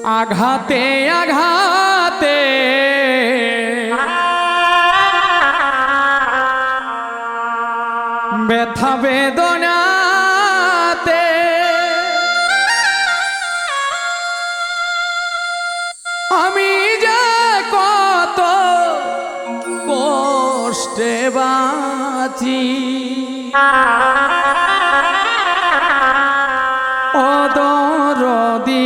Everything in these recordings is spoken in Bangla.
আঘাতে আঘাতে ব্যথা বেদনাতে আমি যে কত কষ্টে বাঁচি ও দরদি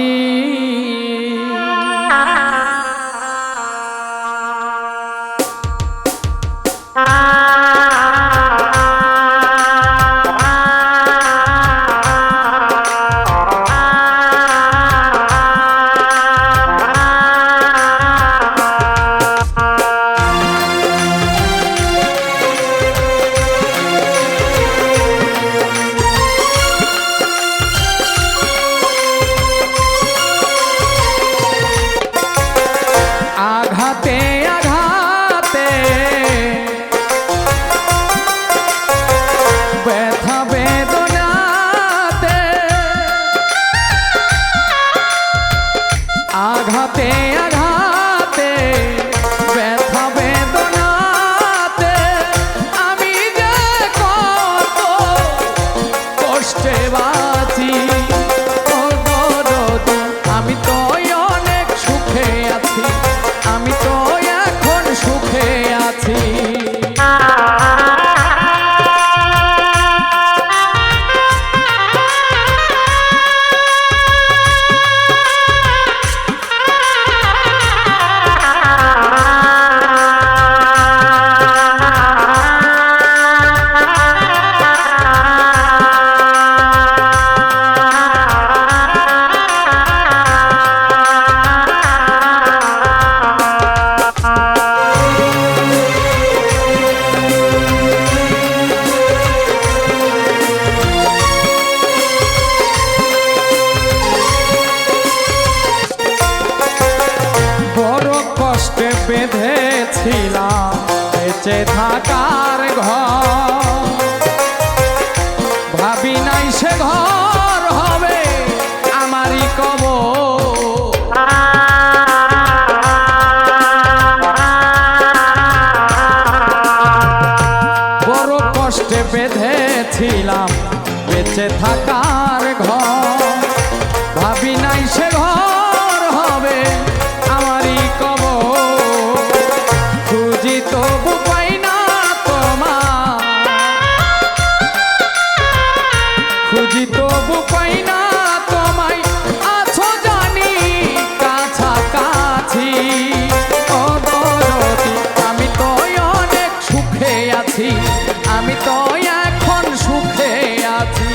আঘাতে আঘাতে ব্যথা বেদনাতে আঘাতে আঘাতে ব্যথা বেদনাতে আমি যে কত কষ্টে বাঁচি ও দরদি আমি তো অনেক সুখে আছি আমি তো এখন সুখে আছি বেঁধেছিলাম বেঁচে থাকার ঘর ভাবি নাই সে ঘর হবে আমারই কবর বড় কষ্টে বেঁধেছিলাম বেঁচে থাকার ঘর ভাবি নাই সে ঘর হবে আমারই কবর খুঁজি তবু পাই না তোমার খুঁজি তবু পাই না তোমায় আছো জানি কাছাকাছি ও দরদি আমি তো অনেক সুখে আছি আমি তো এখন সুখে আছি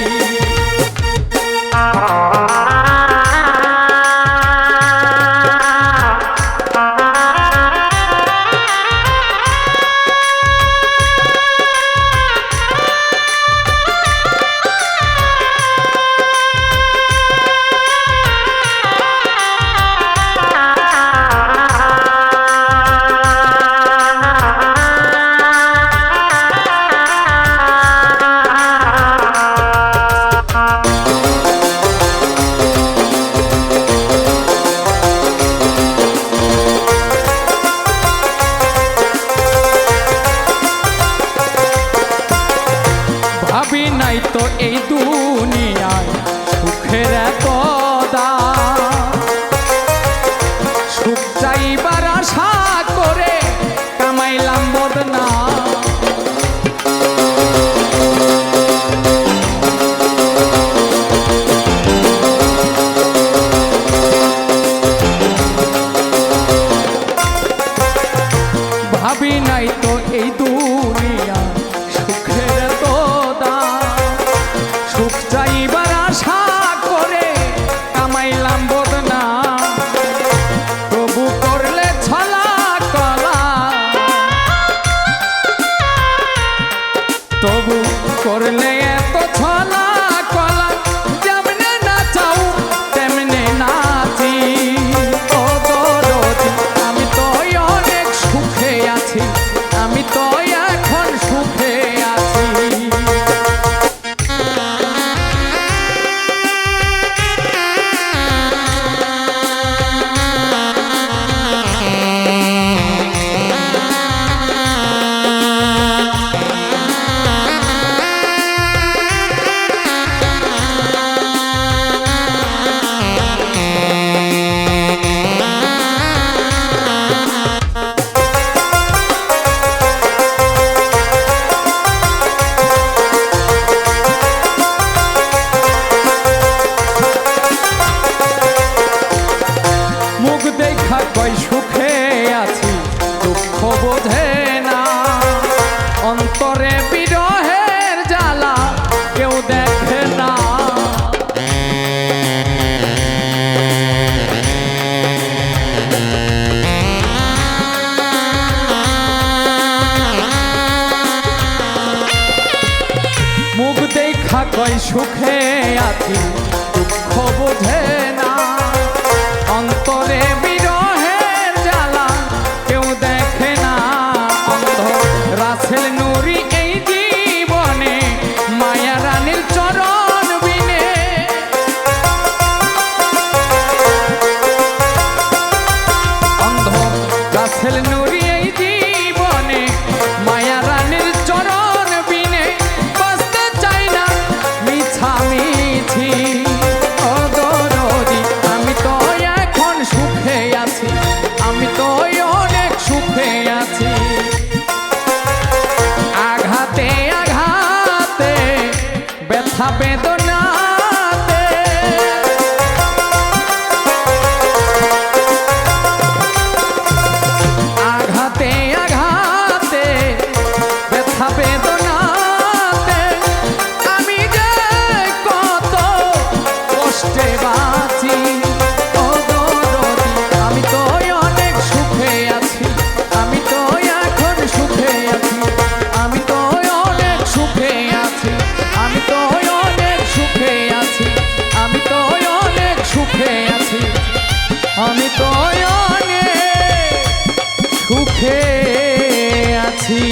সুখে আছি দুঃখ বোঝে না অন্তরে বিরহের জ্বালা কেউ দেখে না অন্ধ রাসেল নুরি এই জীবনে মায়া রানীর চরণ বিনে অন্ধ রাসেল নুরি এই জীবনে মায়া রানীর চরণ বিনে বাঁচতে চাই না মিছামিছি ও দরদি আমি তো এখন সুখে আছি আমি তো অনেক সুখে আছি আঘাতে আঘাতে ব্যথা বেদনাতে আঘাতে আঘাতে ব্যথা বেদনাতে আমি যে কত কষ্টে বাঁচি ও দরদি আমি তো অনেক সুখে আছি আমি তো এখন সুখে আছি আমি তো অনেক সুখে আছি আমি তো অনেক সুখে আছি আমি তো অনেক সুখে আছি আমি তো অনেক সুখে আছি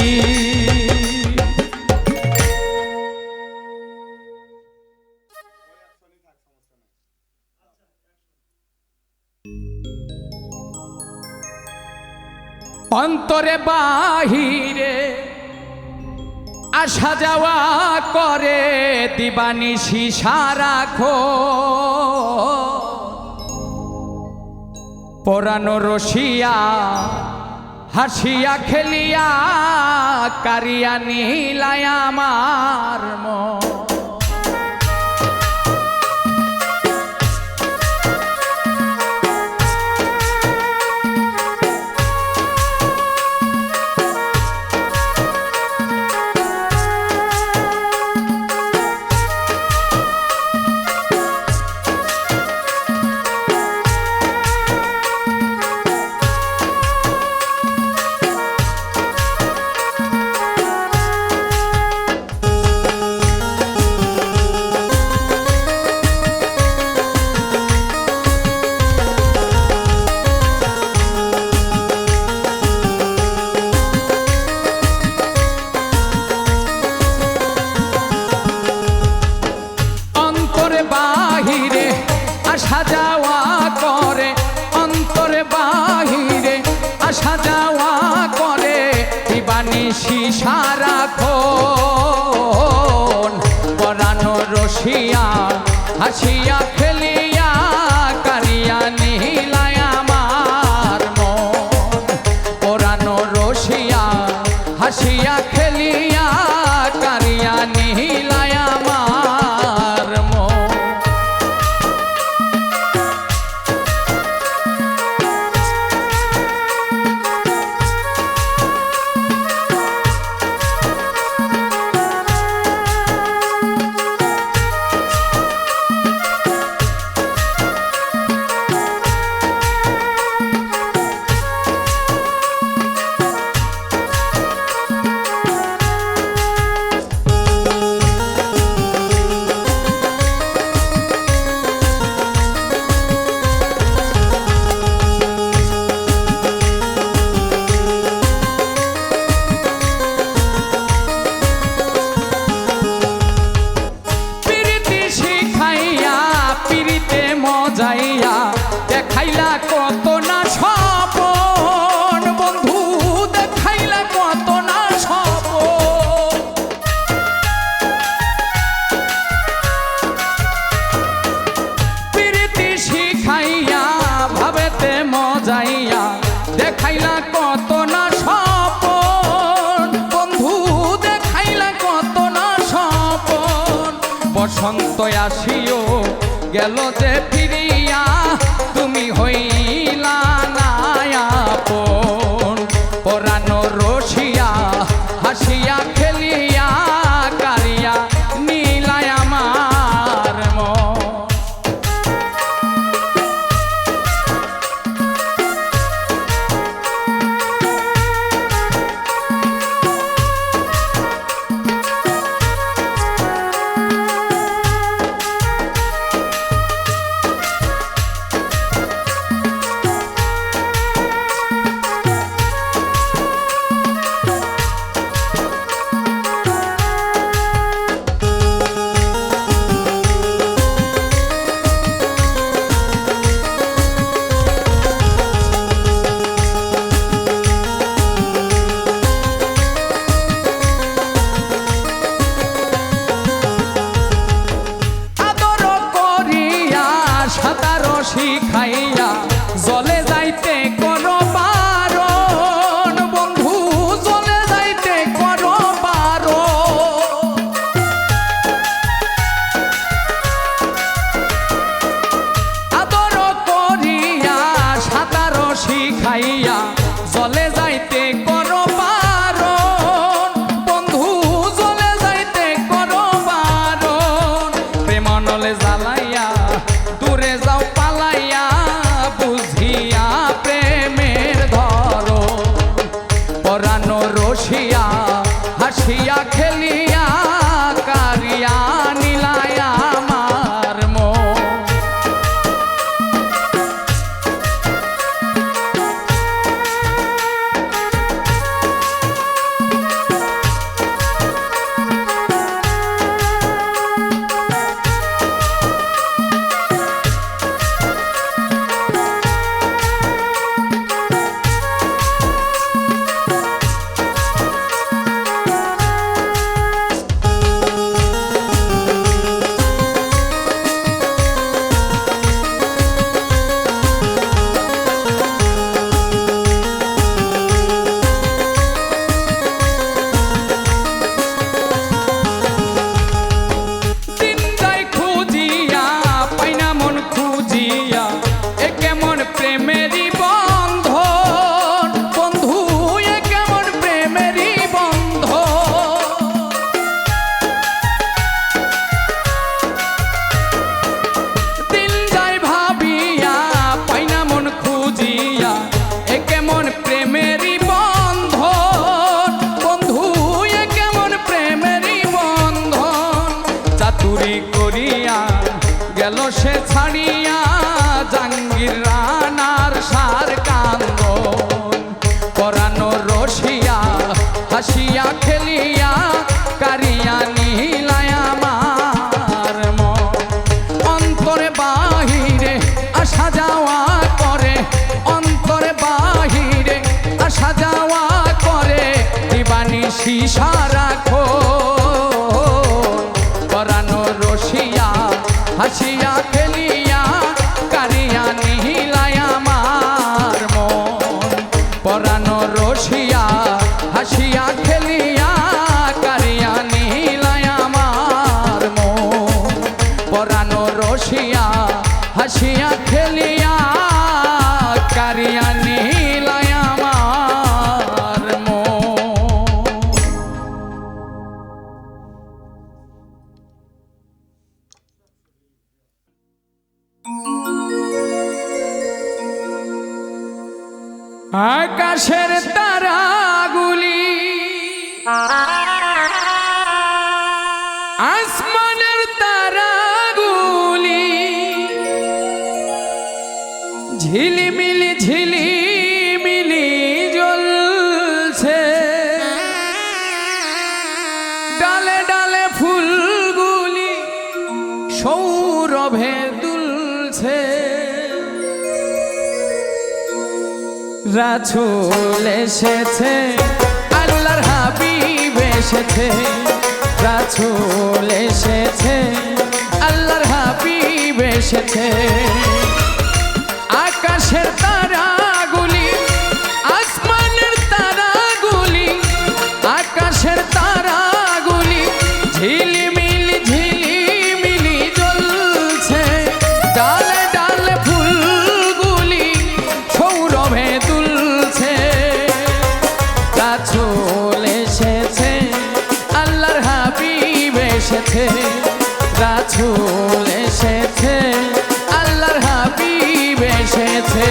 অন্তরে বাহিরে আসা যাওয়া করে দিবানিশি সারাখো পরানো রসিয়া হাসিয়া খেলিয়া কারিয়া নীলায় আমার মন বাহিরে আসা যাওয়া করে অন্তরে বাহিরে আসা যাওয়া করে দিবানিশি সারাক্ষণ পরানো রসিয়া হাসিয়া খেলিয়া কারিয়া নীলায় আমার মন পরানো রসিয়া হাসিয়া খেলিয়া কারিয়া নীলায় আমার মন যাইয়া দেখাইলা কত না স্বপন বন্ধু দেখাইলা কত না স্বপন প্রীতি শিখাইয়া ভাবেতে মজাইয়া দেখাইলা কত না স্বপন বন্ধু দেখাইলা কত না স্বপন বসন্ত আসিও গেল যে ফিরিয়া তুমি হইলা না আপন পরানো রসিয়া হাসিয়া খেলিয়া কারিয়া নীলায় আমার মন জলে জ্বালাইয়া দূরে যাও পালাইয়া বুঝিয়া প্রেমের ধরো পরানো রসিয়া হাসিয়া খেলিয়া কারিয়া নীলায়া আমার মন গেল সে ছাড়িয়া জাঙ্গির রানার সার কান্দন পরানো রসিয়া হাসিয়া খেলিয়া কারিয়া নীলায় আমার মন অন্তরে বাহিরে আসা যাওয়া করে অন্তরে বাহিরে আসা যাওয়া করে দিবানিশি সারাক্ষণ পরানো রসিয়া হাসিয়া খেলিয়া কারিয়া নীলায় আমার মন পরানো রসিয়া হাসিয়া খেলিয়া কারিয়া নীলায় আমার মন পরানো রসিয়া হাসিয়া খেলিয়া কারিয়া নীলায় আমার মন আকাশের তারাগুলি আসমানের তারাগুলি ঝিলিমিলি ঝিলিমিলি জ্বলছে ডালে ডালে ফুলগুলি সৌরভে দুলছে রাসূল এসেছে আল্লাহর হাবিব এসেছে রাসূল এসেছে আল্লাহর হাবিব এসেছে আকাশের তারাগুলি আসমানের তারাগুলি আকাশের তারাগুলি ঝিলিমিলি ঝিলিমিলি জ্বলছে ডালে ডালে ফুলগুলি সৌরভে দুলছে রাসূল এসেছে আল্লাহর হাবিব এসেছে রাসূল এসেছে আল্লাহর হাবিব এসেছে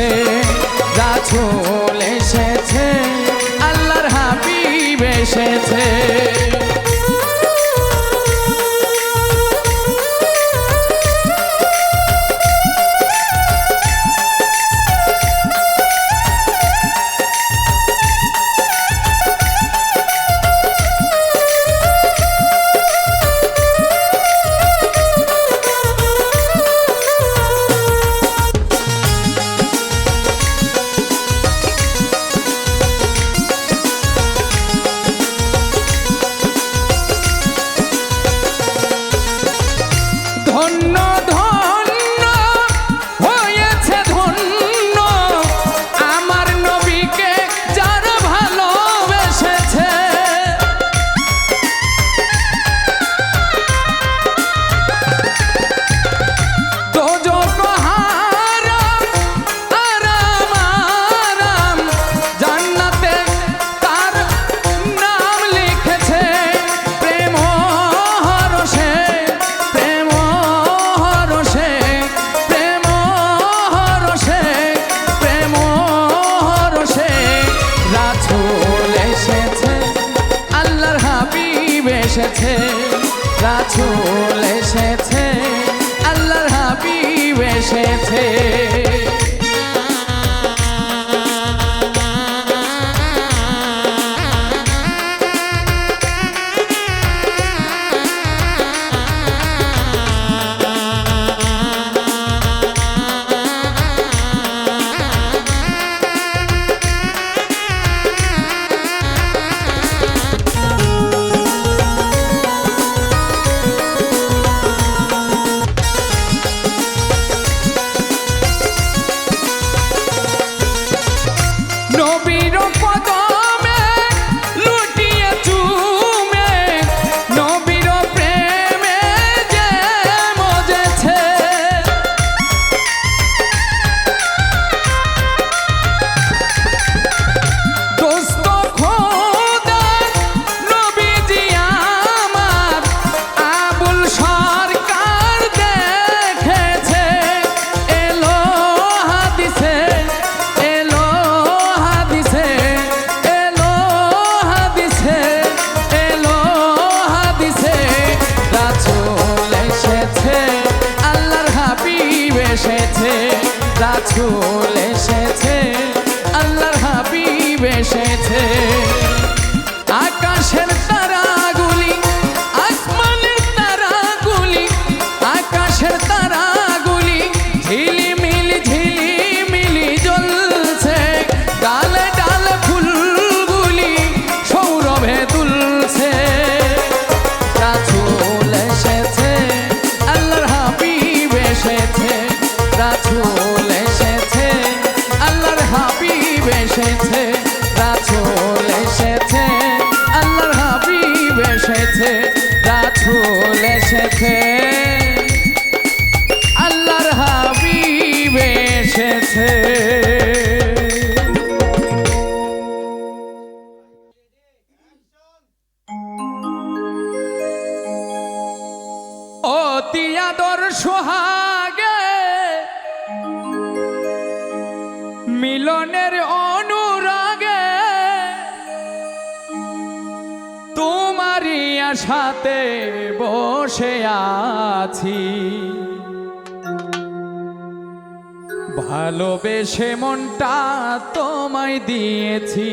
এসেছে, রাসূল এসেছে, আল্লাহর হাবিব এসেছে। ধন্য ধন্য হয়েছে ধন্য আমার নবীকে যারা ভালোবেসেছে। দোজখ হারাম আরাম আরাম জান্নাতে তার নাম লিখেছে। প্রেম হরষে প্রেম হরষে প্রেম হরষে প্রেম হরষে রাসূল এসেছে, আল্লাহর হাবিব এসেছে। রাসূল এসেছে, আল্লাহর হাবিব এসেছে। নবীর কদমে লুটিয়ে চুমে নবীর প্রেমে যে মজেছে। দোস্ত খোদা নবীজি আমার আবুল সরকার দেখেছে। এলো হাদিসে এলো হাদিসে এলো হাদিসে এলো হাদিসে রাসূল এসেছে, আল্লাহর হাবিব এসেছে। রাসূল এসেছে, আল্লাহর হাবিব এসেছে। আকাশের তারাগুলি আসমানের তারাগুলি আকাশের তারাগুলি ঝিলিমিলি জ্বলছে। ডালে ডালে ফুলগুলি সৌরভে দুলছে। রাসূল এসেছে, আল্লাহর হাবিব এসেছে। রাসূল এসেছে, আল্লাহর হাবিব এসেছে। রাসূল এসেছে, আল্লাহর হাবিব এসেছে। রাসূল এসেছে, আল্লাহর হাবিব এসেছে। অতি আদর সোহাগে মিলনের অনুরাগে তোমারই আশাতে বসে আছি। ভালোবেসে মনটা তোমায় দিয়েছি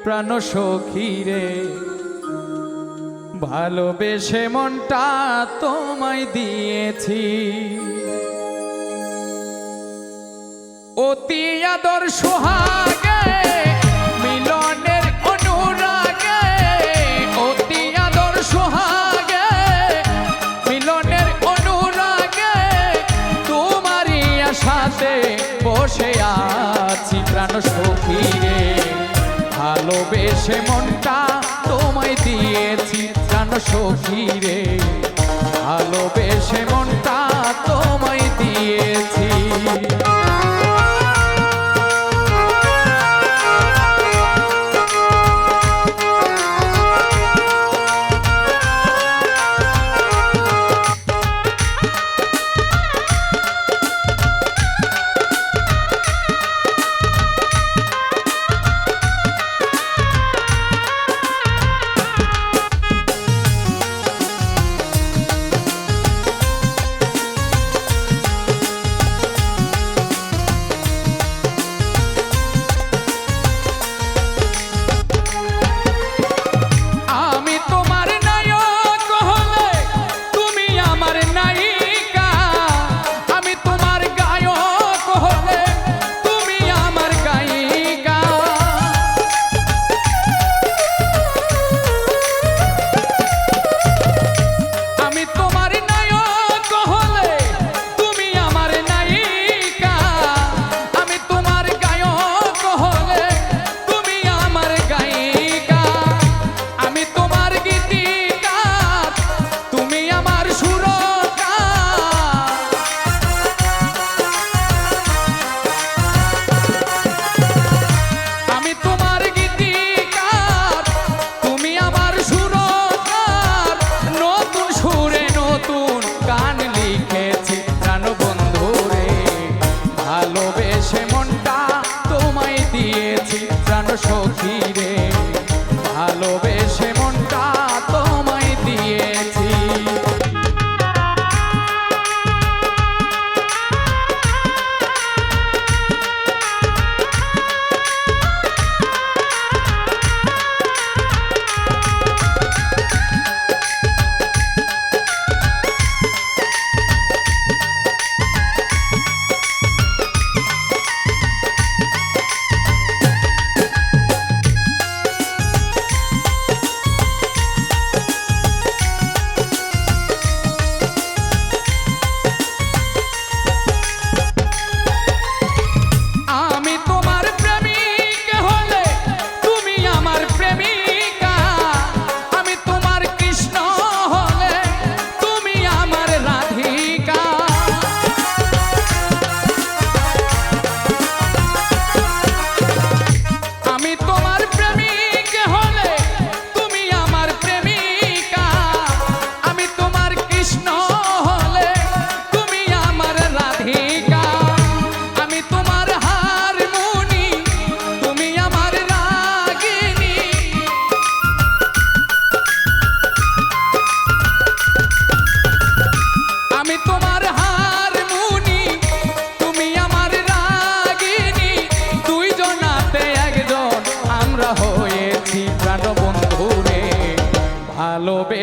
প্রাণ সখী রে। ভালোবেসে মনটা তোমায় দিয়েছি। অতি আদর সোহাগে মিলনের অনুরাগে অতি আদর সোহাগে মিলনের অনুরাগে তোমারই আশাতে বসে আছি প্রাণ সখী রে। ভালোবেসে মনটা তোমায় দিয়েছি প্রাণ সখী রে। ভালোবেসে মনটা তোমায় দিয়েছি।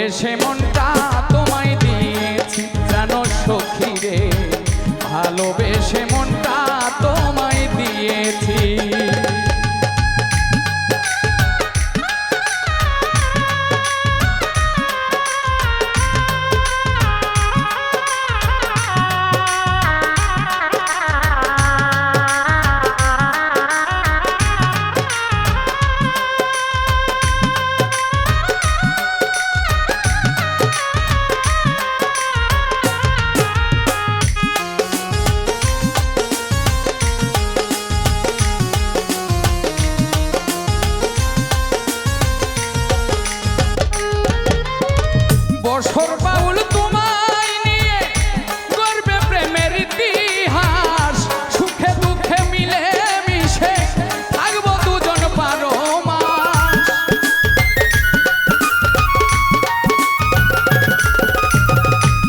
ভালোবেসে মনটা তোমায় দিয়েছি জানো সখী রে, ভালোবেসে মনটা তোমায় দিয়েছি। বছর বাউল তোমায় নিয়ে গর্বে প্রেমের ইতিহাস, সুখে দুঃখে মিলে মিশে থাকবো দুজন বারো মাস।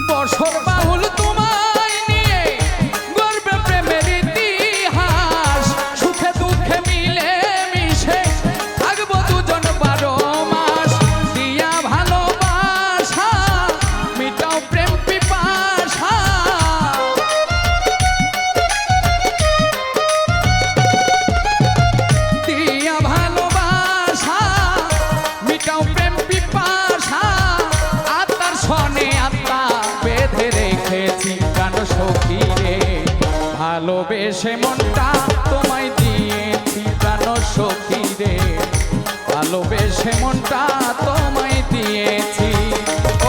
বছর বাউল তোমায় নিয়ে গর্বে প্রেমের ইতিহাস, সুখে দুঃখে মিলে মিশে থাকবো দুজন বারো মাস। দিয়া ভালোবাসা মিটাও প্রেম পিপাসা, দিয়া ভালোবাসা মিটাও প্রেম পিপাসা, আত্মার সনে আত্মা বেঁধে রেখেছি জানো সখী রে, ভালোবেসে মনটা তোমায় দিয়েছি জানো সখী রে, ভালোবেসে মনটা তোমায় দিয়েছি।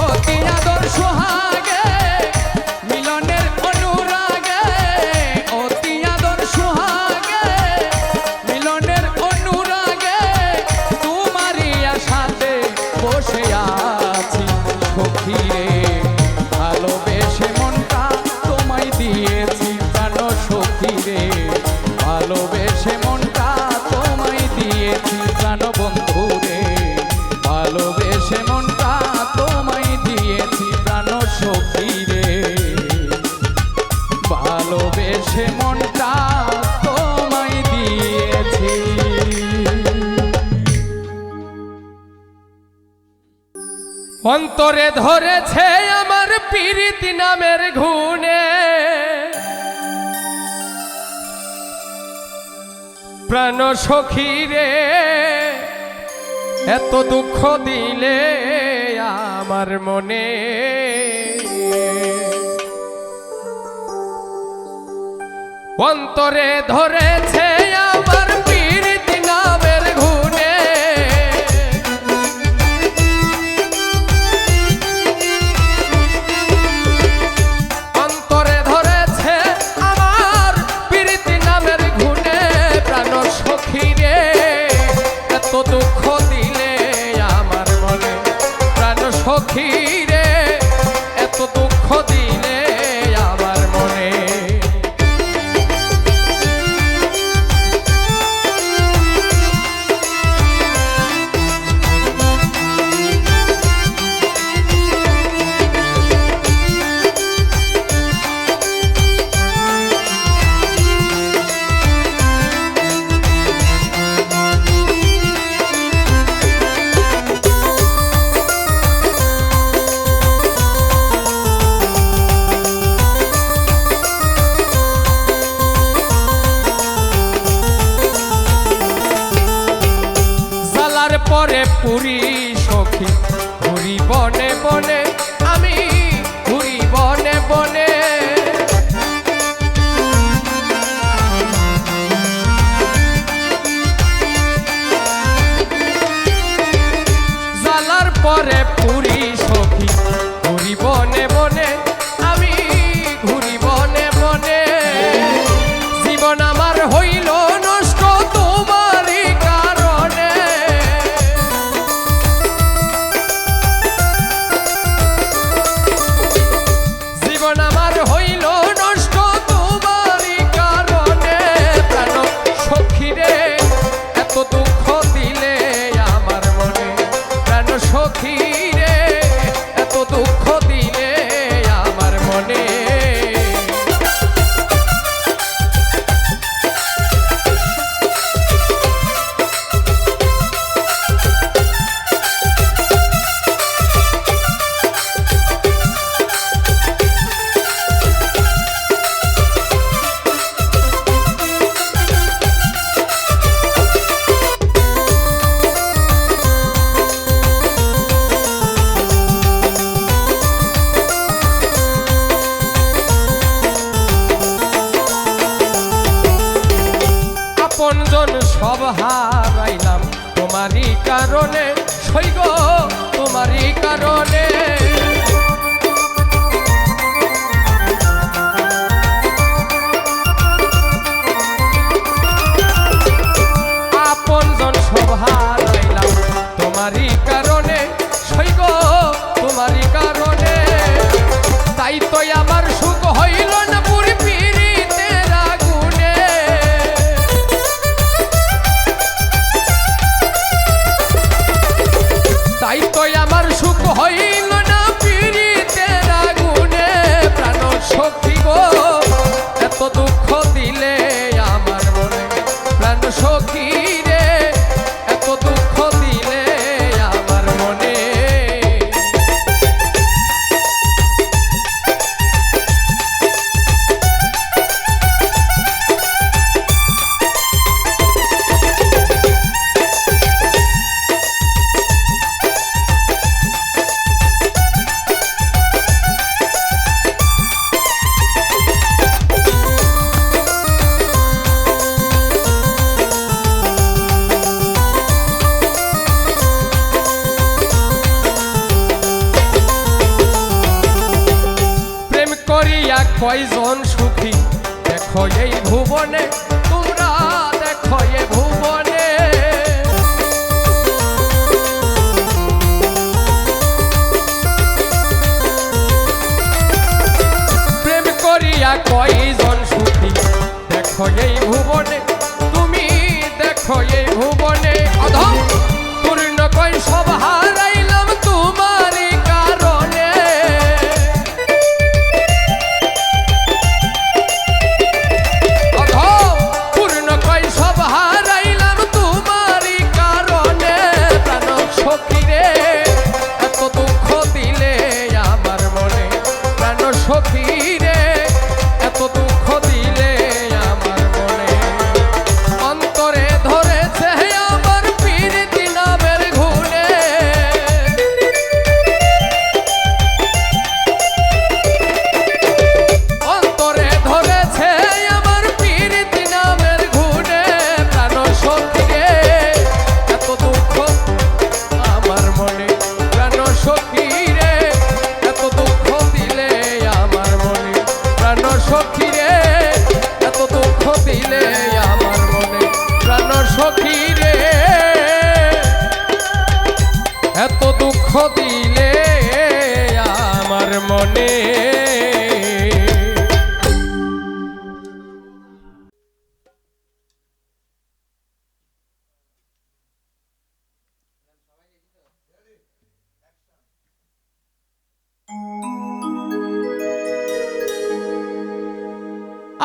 অতি আদর সোহাগে মিলনের অনুরাগে, অতি আদর সোহাগে মিলনের অনুরাগে, তোমারই আশাতে বসে আছি সখী রে, ভালোবেসে মনটা তোমায় দিয়েছি জানো সখী রে, ভালোবেসে মনটা তোমায় দিয়েছি জানো বন্ধু রে, ভালোবেসে মনটা তোমায় দিয়েছি জানো সখী রে, ভালোবেসে মনটা তোমায় দিয়েছি। অন্তরে ধরেছে আমার পীড়িতি নামের ঘুণে, প্রাণ সখী রে এত দুঃখ দিলে আমার মনে, অন্তরে ধরেছে আমার পীড়িতি নামের ঘুণে, অন্তরে ধরেছে আমার পীড়িতি নামের ঘুণে, প্রাণ সখী রে এত দুঃখ দিলে আমার মনে, প্রাণ সখী রে এত দুঃখ দিলে আমার মনে। পরে পুরি সখী ঘুরি বনে বনে, আমি ঘুরি বনে বনে, জ্বালার পরে পুরি সখী ঘুরি বনে বনে, আমি ঘুরি বনে বনে, জীবন আমার হইল নষ্ট তোমারই কারণে, জীবন আমার হইল নষ্ট তোমারই কারণে, প্রাণ সখী রে এত দুঃখ দিলে আমার মনে, প্রাণ সখী রে হারাইলাম তোমারই কারণে, সৈগ তোমারই কারণে। আপনজন সব হারাইলাম তোমারই কারণে, সৈগ তোমারই কারণে। তাই তো আমার সুখ হইল না পুরি পীড়িতের আগুনে। তাই তো আমার সুখ হইল না পীড়িতের আগুনে। প্রাণ সখী গো এত দুঃখ দিলে আমার মনে, প্রাণ সখী রে এত দুঃখ দিলে আমার মনে। কয়জন সুখী দেখো এই ভুবনে, তোমরা দেখো এই ভুবনে। প্রেম করিয়া কয়জন সুখী দেখো এই ভুবনে, তুমি দেখো এই ভুবনে। অধম পূর্ণ কয় সব হারাইলাম তোমারই কারণে। সখী রে এত দুঃখ দিলে আমার মনে। অন্তরে ধরেছে আমার পীড়িতি নামের ঘুনে। অন্তরে ধরেছে আমার পীড়িতি নামের ঘুনে। প্রাণ সখী রে এত দুঃখ আমার মনে। প্রাণ সখী রে এত দুঃখ দিলে আমার মনে। প্রাণ সখী রে এত দুঃখ দিলে আমার মনে। প্রাণ সখী রে এত দুঃখ দিলে আমার মনে।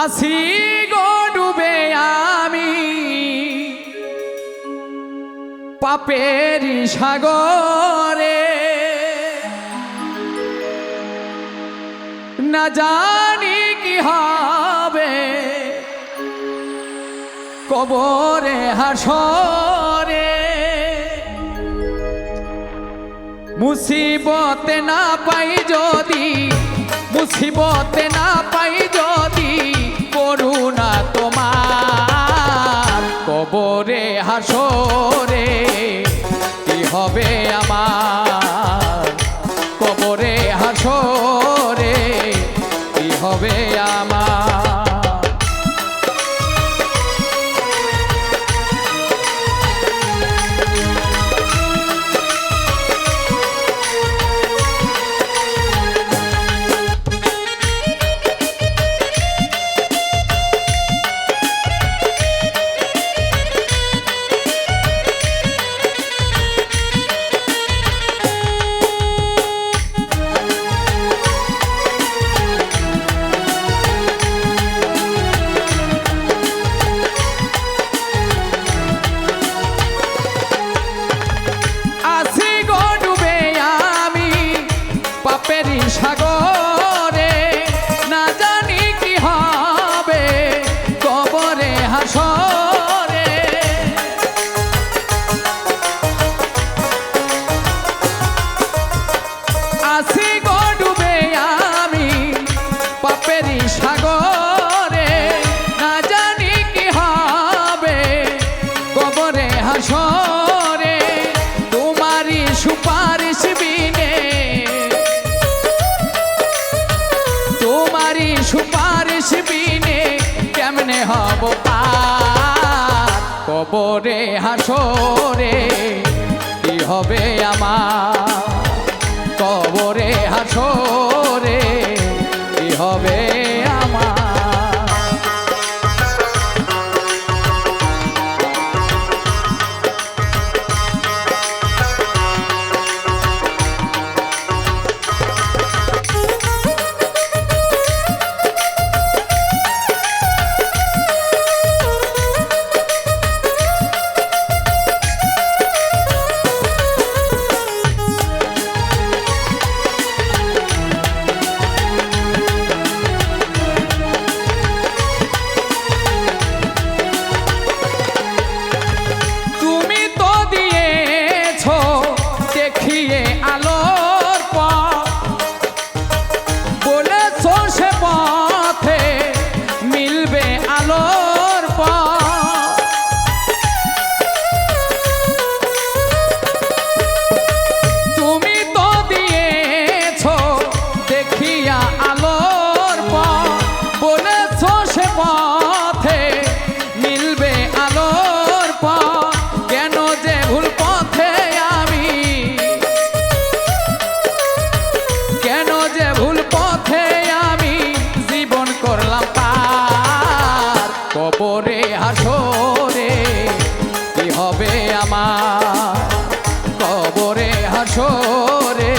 আসি গো ডুবে আমি পাপেরি সাগরে, না জানি কি হবে কবরে হাসরে। মুসিবতে না পাই যদি, মুসিবতে না পাই যদি করুণা তোমার কবরে হাসরে কি হবে আমার। কবরে হাসরে কি হবে আমার। সাগরে না জানি কি হবে কবরে হাসরে। আসি গো ডুবে আমি পাপেরি সাগরে, না জানি কি হবে কবরে হব পার কবরে হাসরে কি হবে আমার কবরে হাসরে কি হবে আমার কবরে হাসরে কি হবে আমার কবরে হাসরে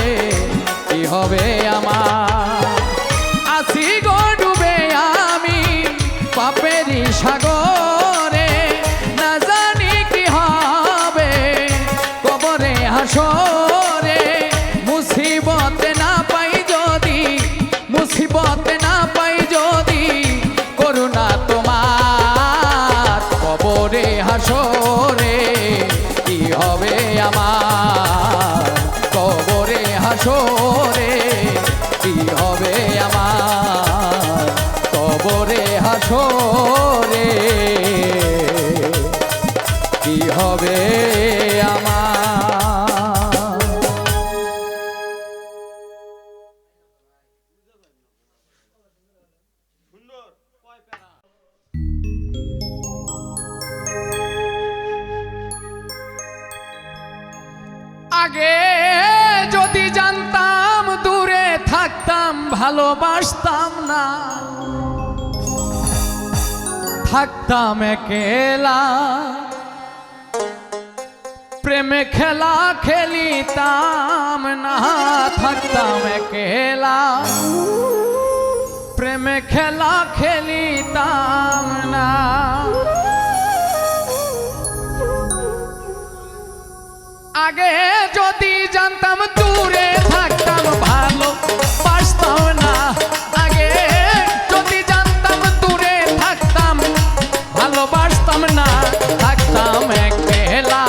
কি হবে আমার আছি গো ডুবে আমি পাপেরই সাগরে না জানি কি হবে কবরে হাসরে মুসিবতে না পাই যদি মুসিবতে না পাই যদি করুণা তোমার কবরে হাসরে কি হবে আমার কবরে হাসরে কি হবে আমার কবরে হাসরে কি হবে আমার আগে যদি জানতাম দূরে থাকতাম ভালোবাসতাম না থাকতাম একলা প্রেমে খেলা খেলিতাম না থাকতাম একলা প্রেমে খেলা খেলিতাম না আগে যদি জানতাম দূরে থাকতাম ভালো বাসতাম না আগে যদি জানতাম দূরে থাকতাম ভালোবাসতাম না থাকতাম একলা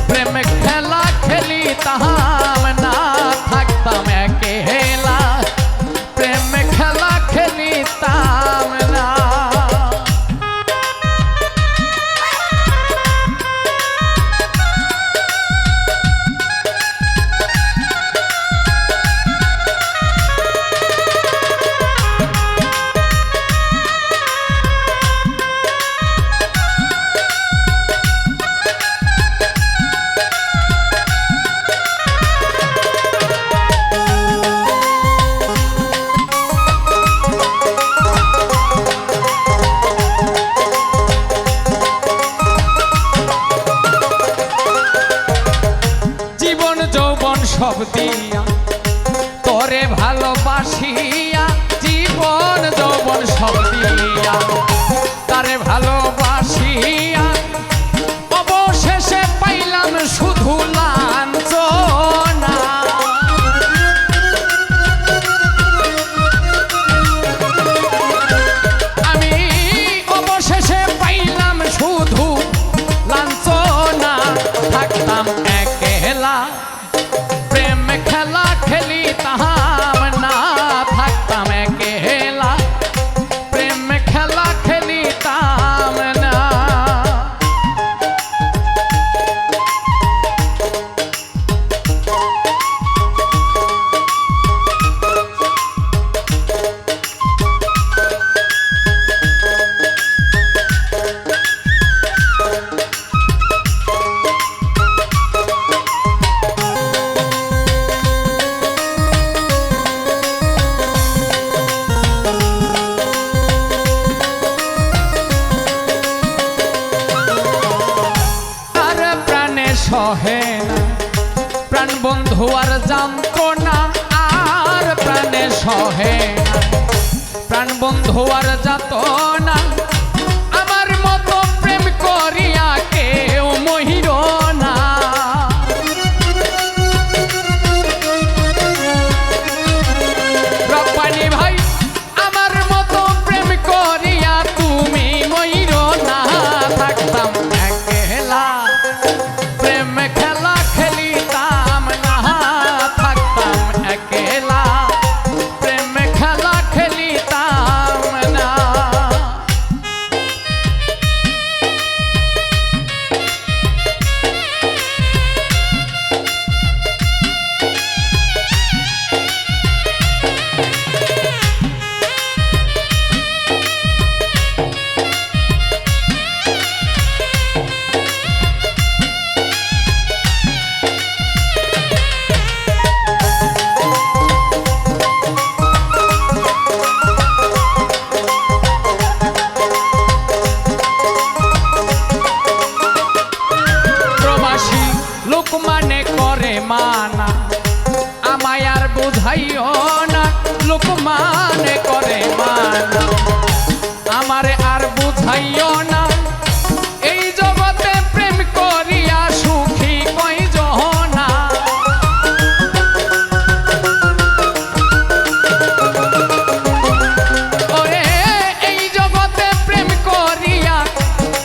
প্রেম খেলা খেলিতাম না থাকতাম একলা প্রেম খেলা খেলিতাম না সব দিয়া তোরে ভালোবাসিয়া জীবন যৌবন সব দিয়া তারে ভালোবাসিয়া অবশেষে পাইলাম শুধু লাঞ্ছনা আমি অবশেষে পাইলাম শুধু লাঞ্ছনা থাকতাম একলা প্রেম খেলা খেলিতাম না থাকতাম একলা প্রেম খেলা খেলিতাম না সহে না। প্রাণ বন্ধু আর যাত না, আমার মতো প্রেম করিয়া কেউ মহির না। রব্বানি ভাই আমার মতো প্রেম করিয়া তুমি মহির না। থাকতাম একলা প্রেম খেলা খেলিতাম না, থাকতাম একলা প্রেম খেলা খেলিতাম না। লোক মানে করে মানা, আমায় আর বুঝাইও না। লোক মানে করে মানা, আমারে আর বুঝাইও না। এই জগতে প্রেম করিয়া সুখী কয়জনা। ওরে এই জগতে প্রেম করিয়া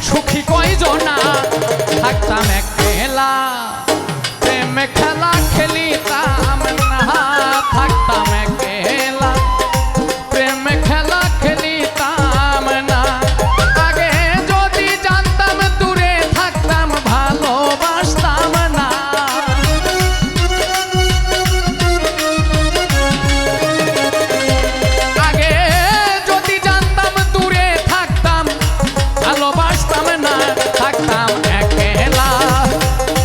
সুখী কয়জনা। থাকতাম একলা প্রেম খেলা খেলিতাম না, থাকতাম একলা প্রেম খেলা খেলিতাম না। আগে যদি জানতাম দূরে থাকতাম ভালোবাসতাম না। আগে যদি জানতাম দূরে থাকতাম ভালোবাসতাম না। থাকতাম একলা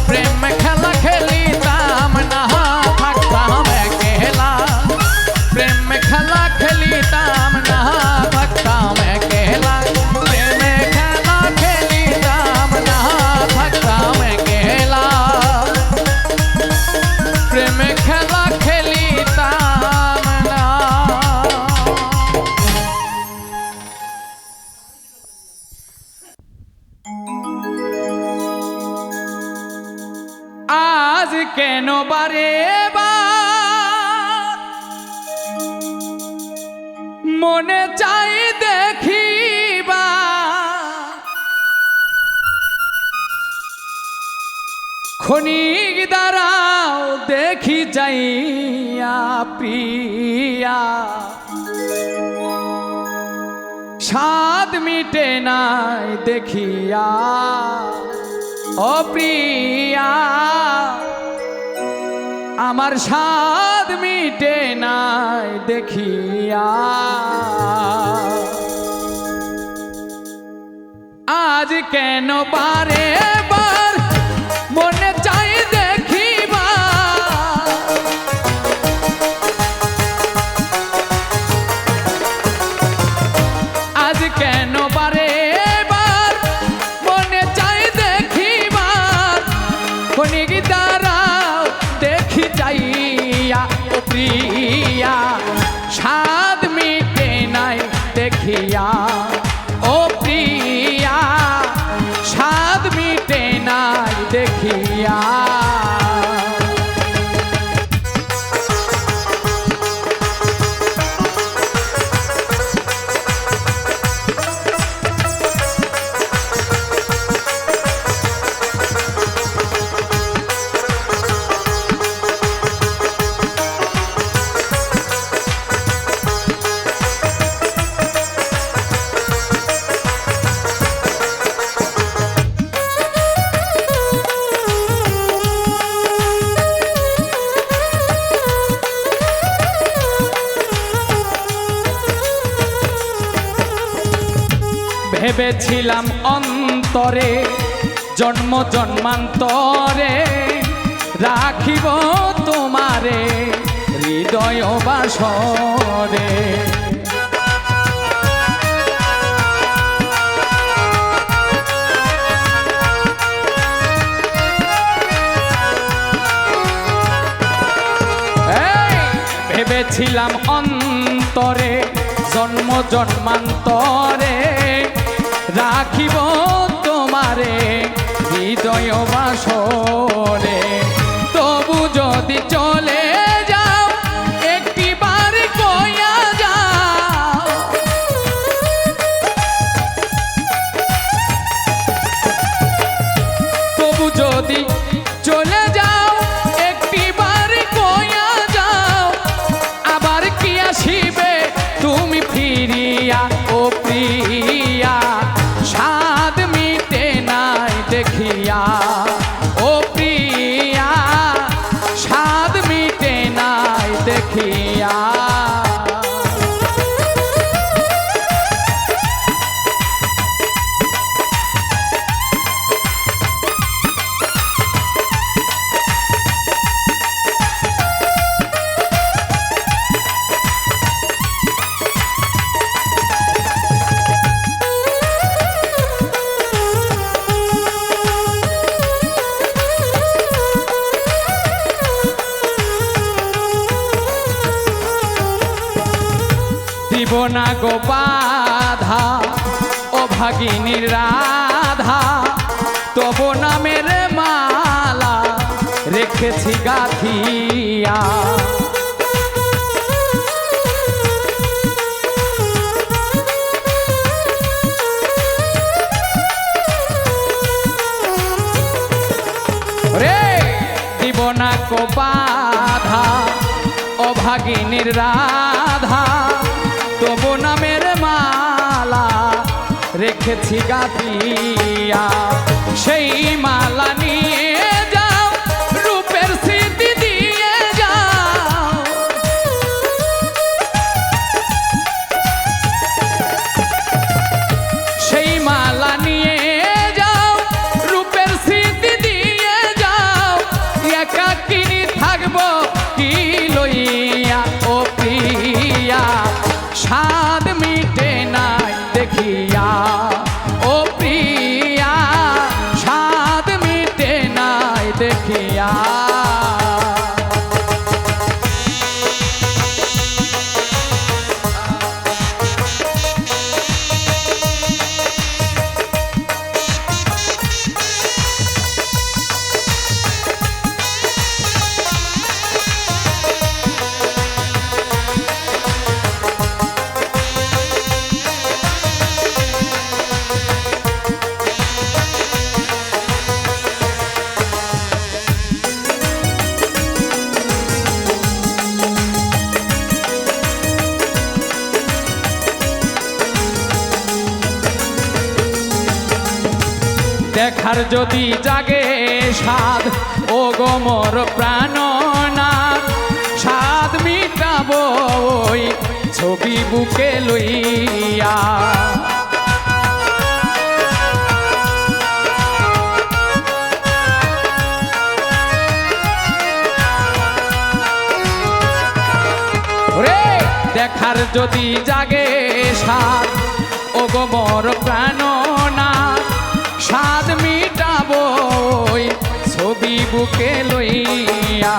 প্রেম খেলা খেলিতাম না, থাকতাম একলা প্রেম খেলা খেলিতাম না। থাকতাম একলা প্রেম খেলা খেলিতাম না, থাকতাম একলা প্রেম খেলা খেলিতাম না। আজ কেন বারে বার মনে চাই দেখিবা, ক্ষণিক দাঁড়াও দেখি যাইয়া প্রিয়া। স্বাদ মিটে নাই দেখিয়া ও প্রিয়া, আমার স্বাদ মিটে নাই দেখিয়া। আজ কেন বারে বার মনে চাই দেখিবা, আজ কেন বারে বার মনে চাই দেখিবা। ক্ষণিক দাঁড়াও দেখি যাইয়া ও প্রিয়া, স্বাদ মিটে নাই দেখিয়া ও প্রিয়া, স্বাদ মিটে নাই দেখিয়া। ভেবেছিলাম অন্তরে জন্ম জন্মান্তরে রাখিব তোমারে হৃদয় বাসরে। ভেবেছিলাম অন্তরে জন্ম জন্মান্তরে রাখিব তোমারে হৃদয় বাসরে, তবু যদি চলে যাও একটিবার কইয়া যাও, তবু যদি চলে যাও একটিবার কইয়া যাও, আবার কি আসিবে তুমি ফিরিয়া ও প্রিয়া, স্বাদ মিটে নাই দেখিয়া ও প্রিয়া, স্বাদ মিটে নাই দেখিয়া। দিব না গো বাধা ও ভাগিনীর রাধা, তব নামের মালা রেখেছি গাথিয়া, রে দিব না গো বাধা ও ভাগিনীর রাধা, তবু নামের মালা রেখেছি গাথিয়া, সেই মালা নিয়ে যাও রূপের স্মৃতি দিয়ে যাও, সেই মালা নিয়ে যাও রূপের স্মৃতি দিয়ে যাও, একাকিনী থাকবো কি লইয়া ও প্রিয়া, স্বাদ মিটে নাই দেখিয়া ও প্রিয়া, স্বাদ মিটে নাই দেখিয়া। দেখার যদি জাগে স্বাদ ও গোমর প্রাণনাথ, স্বাদ মিটাবো ওই ছবি বুকে লইয়া, রে দেখার যদি জাগে স্বাদ ও গোমর প্রাণনাথ, স্বাদ মিটাবো ওই ছবি বুকে লইয়া,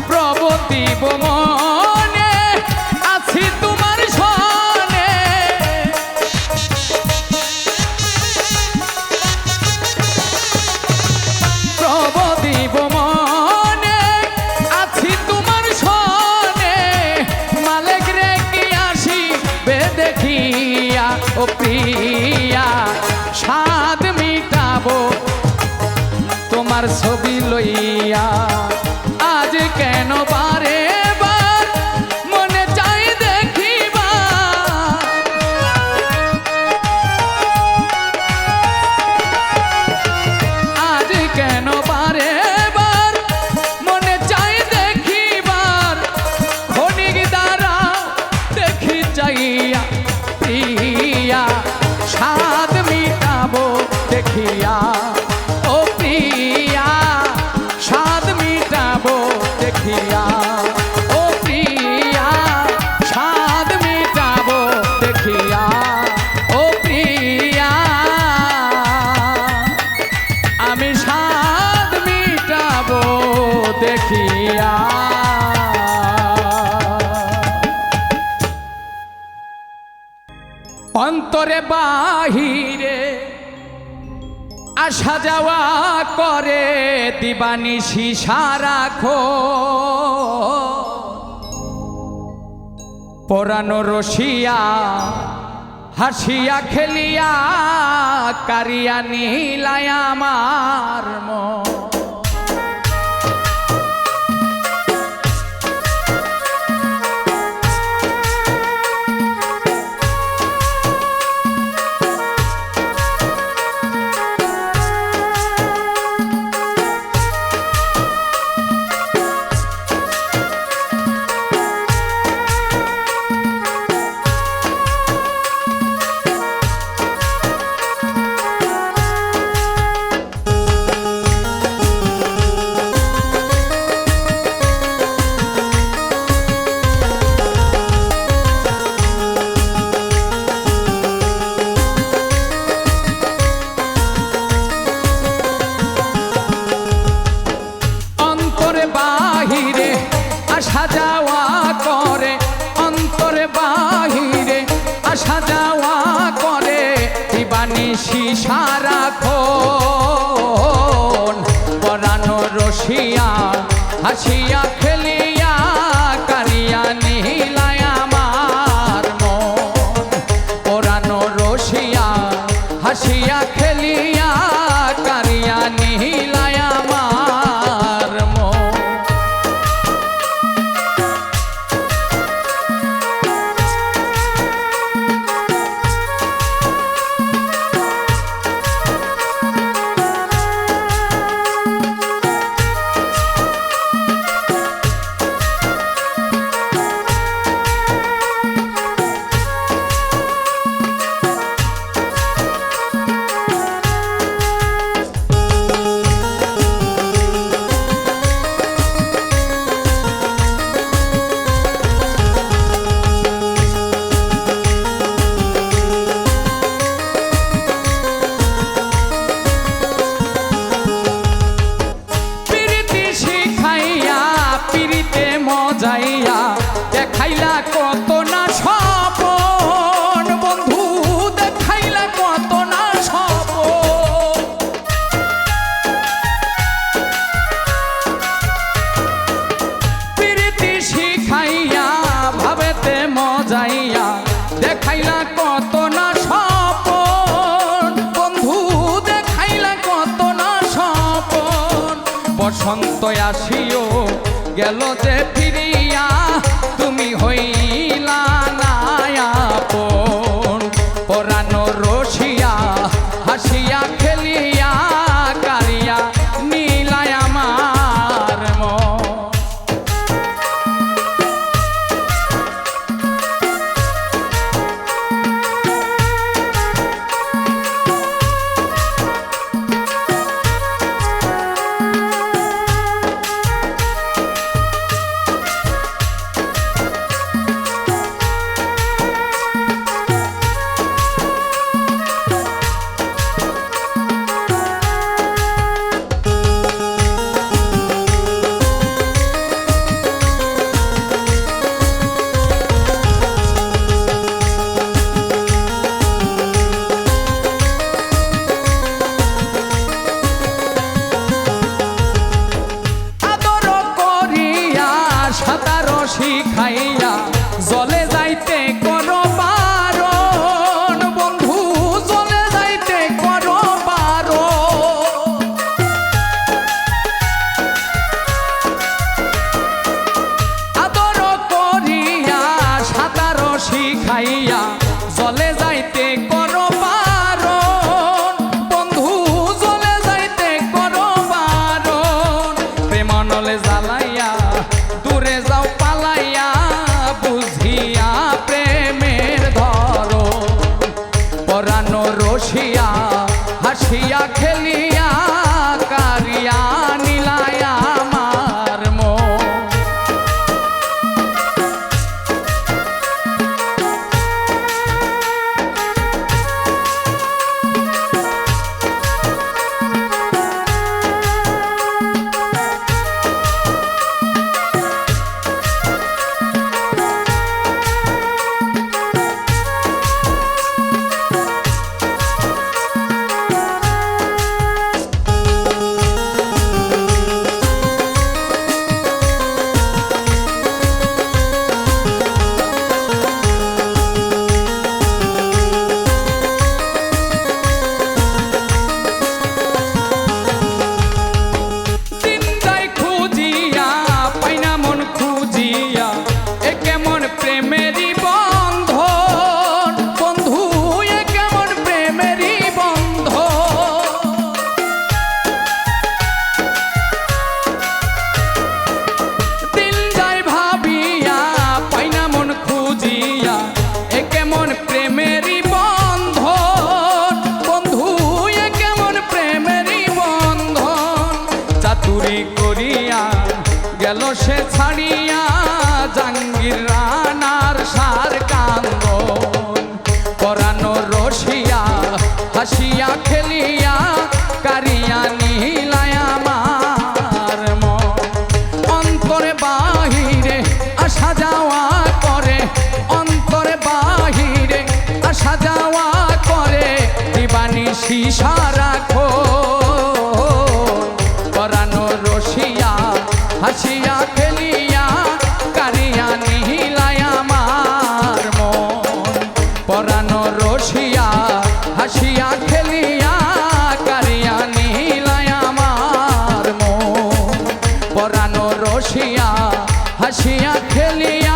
প্রবতিব মনে আছি তোমার সনে, প্রবতিব মনে আছি তোমার সনে, মালিক রে কি আসিবে দেখিয়া ও প্রিয়া, স্বাদ মিটাবো তোমার ছবি লইয়া, আজ কেন বারে বার মনে চাই দেখিবা, আজ কেন বারে বার মনে চাই দেখিবার, ক্ষণিক দ্বারা দেখি চাইয়া প্রিয়া, স্বাদ মিটাবো দেখিয়া ও প্রিয়া, স্বাদ মিটাবো দেখিয়া। অন্তরে বাহিরে আসা যাওয়া করে দিবানিশি সারাখো পরানো রসিয়া হাসিয়া খেলিয়া কারিয়া নীলায় আমার মন। আসা যাওয়া করে অন্তরে বাহিরে আসা যাওয়া করে দিবানিশি সারাক্ষণ পরানো রসিয়া হাসিয়া খেলিয়া কারিয়া নীলায় আমার মন। পরানো রসিয়া হাসিয়া খেলিয়া কারিয়া নীলায় আমার মন। যাইয়া দেখাইলা কত না স্বপন বন্ধু দেখাইলা কত না স্বপন। প্রীতি শিখাইয়া ভাবেতে মজাইয়া দেখাইলা কত না স্বপন বন্ধু দেখাইলা কত না স্বপন। বসন্ত আসিও গেল যে ফিরিয়া তুমি হইলা না আপন। পরানো রসিয়া হাসিয়া খেলিয়া কারিয়া নীলায় আমার মন। সাঁতার শিখাইয়া জলে যাইতে করো বারণ বন্ধু জলে যাইতে করো বারণ। আদর করিয়া সাঁতার শিখাইয়া জলে যাইতে করো বারণ বন্ধু জলে যাইতে করো বারণ। প্রেমানলে জ্বালাইয়া দূরে যাও পালাইয়া বুঝিয়া হাসিয়া খেলিয়া কারিয়া নিহিলায় আমার মন অন্তরে বাহিরে আসা যাওয়া করে অন্তরে বাহিরে আসা যাওয়া করে দিবানিশি সারাক্ষণ পরানো রসিয়া হাসিয়া খেলিয়া কারিয়া নিহিলায় আমার মন পরানো রসিয়া হাসিয়া খেলিয়া কারিয়া নিহিলায় আমার মন পরানো রসিয়া হাসিয়া খেলিয়া